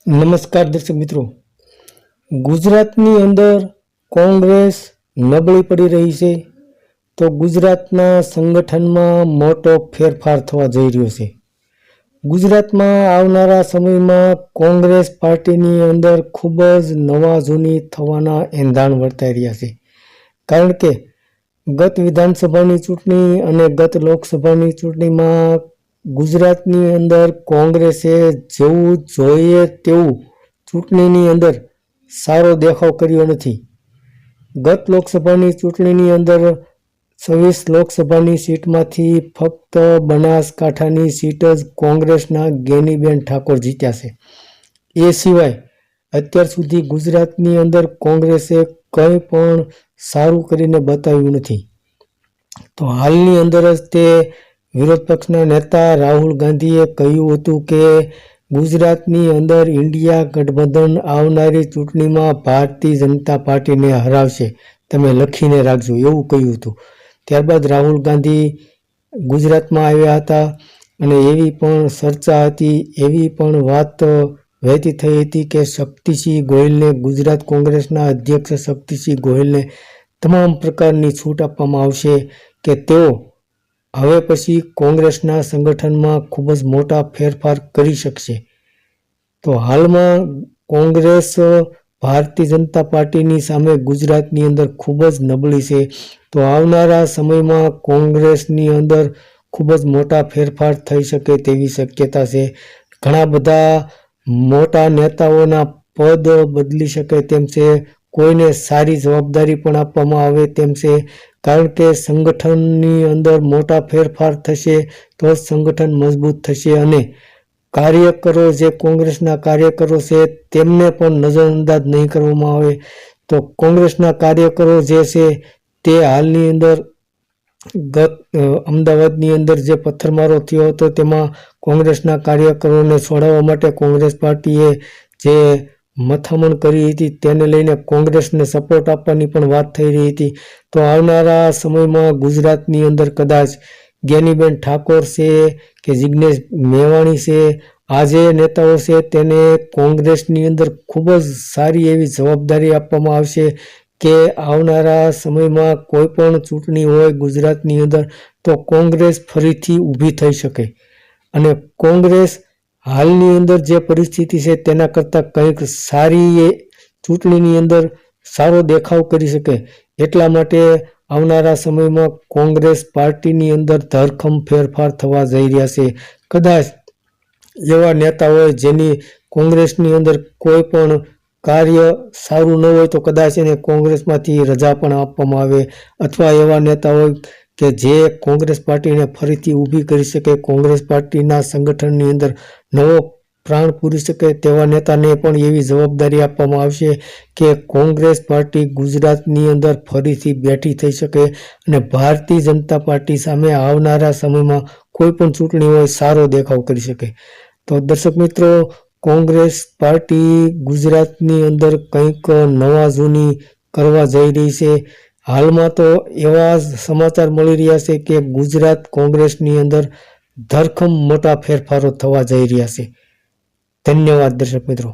નમસ્કાર દર્શક મિત્રો, ગુજરાતની અંદર કોંગ્રેસ નબળી પડી રહી છે તો ગુજરાતના સંગઠનમાં મોટો ફેરફાર થવા જઈ રહ્યો છે. ગુજરાતમાં આવનારા સમયમાં કોંગ્રેસ પાર્ટીની અંદર ખૂબ જ નવા જૂની થવાના એંધાણ વર્તાઈ રહ્યા છે. કારણ કે ગત વિધાનસભાની ચૂંટણી અને ગત લોકસભાની ચૂંટણીમાં ગુજરાતની અંદર કોંગ્રેસે જેવું જોઈએ તેવું ચૂંટણીની અંદર સારો દેખાવ કર્યો નથી. ગત લોકસભાની ચૂંટણીની અંદર 26 લોકસભાની સીટમાંથી ફક્ત બનાસકાંઠાની સીટ જ કોંગ્રેસના ગેનીબેન ઠાકોર જીત્યા છે. એ સિવાય અત્યાર સુધી ગુજરાતની અંદર કોંગ્રેસે કંઈ પણ સારું કરીને બતાવ્યું નથી. તો હાલની અંદર જ તે વિરોધ પક્ષના નેતા રાહુલ ગાંધીએ કહ્યું હતું કે ગુજરાતની અંદર ઇન્ડિયા ગઠબંધન આવનારી ચૂંટણીમાં ભારતીય જનતા પાર્ટીને હરાવશે, તમે લખીને રાખજો, એવું કહ્યું હતું. ત્યારબાદ રાહુલ ગાંધી ગુજરાતમાં આવ્યા હતા અને એવી પણ ચર્ચા હતી, એવી પણ વાત વહેતી થઈ હતી કે શક્તિસિંહ ગોહિલને, ગુજરાત કોંગ્રેસના અધ્યક્ષ શક્તિસિંહ ગોહિલને તમામ પ્રકારની છૂટ આપવામાં આવશે કે તેઓ હવે પછી કોંગ્રેસના સંગઠનમાં ખૂબ જ મોટા ફેરફાર કરી શકશે. તો હાલમાં કોંગ્રેસ ભારતીય જનતા પાર્ટીની સામે ગુજરાતની અંદર ખૂબ જ નબળી છે. તો આવનારા સમયમાં કોંગ્રેસની અંદર ખૂબ જ મોટા ફેરફાર થઈ શકે તેવી શક્યતા છે. ઘણા બધા મોટા નેતાઓના પદ બદલી શકે તેમ છે, કોઈને સારી જવાબદારી પણ આપવામાં આવે તેમ છે. કારણ કે સંગઠનની અંદર મોટા ફેરફાર થશે તો જ સંગઠન મજબૂત થશે અને કાર્યકરો, જે કોંગ્રેસના કાર્યકરો છે તેમને પણ નજરઅંદાજ નહીં કરવામાં આવે. તો કોંગ્રેસના કાર્યકરો જે છે તે હાલની અંદર અમદાવાદની અંદર જે પથ્થરમારો થયો હતો તેમાં કોંગ્રેસના કાર્યકરોને છોડાવવા માટે કોંગ્રેસ પાર્ટીએ જે મથામણ કરી હતી તેને લઈને કોંગ્રેસને સપોર્ટ આપવાની પણ વાત થઈ રહી હતી. તો આવનારા સમયમાં ગુજરાતની અંદર કદાચ ગેનીબેન ઠાકોર છે કે જિગ્નેશ મેવાણી છે, આ જે નેતાઓ છે તેને કોંગ્રેસની અંદર ખૂબ જ સારી એવી જવાબદારી આપવામાં આવશે કે આવનારા સમયમાં કોઈ પણ ચૂંટણી હોય ગુજરાતની અંદર તો કોંગ્રેસ ફરીથી ઊભી થઈ શકે અને કોંગ્રેસ હાલની અંદર જે પરિસ્થિતિ છે તેના કરતાં કંઈક સારી ચૂંટણીની અંદર સારો દેખાવ કરી શકે. એટલા માટે આવનારા સમયમાં કોંગ્રેસ પાર્ટીની અંદર ધરખમ ફેરફાર થવા જઈ રહ્યા છે. કદાચ એવા નેતા હોય જેની કોંગ્રેસની અંદર કોઈ પણ કાર્ય સારું ન હોય તો કદાચ એને કોંગ્રેસમાંથી રજા પણ આપવામાં આવે, અથવા એવા નેતા હોય કે જે કોંગ્રેસ પાર્ટીને ફરીથી ઊભી કરી શકે, કોંગ્રેસ પાર્ટીના સંગઠનની અંદર નવો પ્રાણ પૂરી શકે તેવા નેતાને પણ એવી જવાબદારી આપવામાં આવશે કે કોંગ્રેસ પાર્ટી ગુજરાતની અંદર ફરીથી બેઠી થઈ શકે અને ભારતીય જનતા પાર્ટી સામે આવનારા સમયમાં કોઈ પણ ચૂંટણી હોય સારો દેખાવ કરી શકે. તો દર્શક મિત્રો, કોંગ્રેસ પાર્ટી ગુજરાતની અંદર કંઈક નવા જૂની કરવા જઈ રહી છે. હાલમાં તો એવા સમાચાર મળી રહ્યા છે કે ગુજરાત કોંગ્રેસની અંદર ધરખમ મોટા ફેરફારો થવા જઈ રહ્યા છે. ધન્યવાદ દર્શક મિત્રો.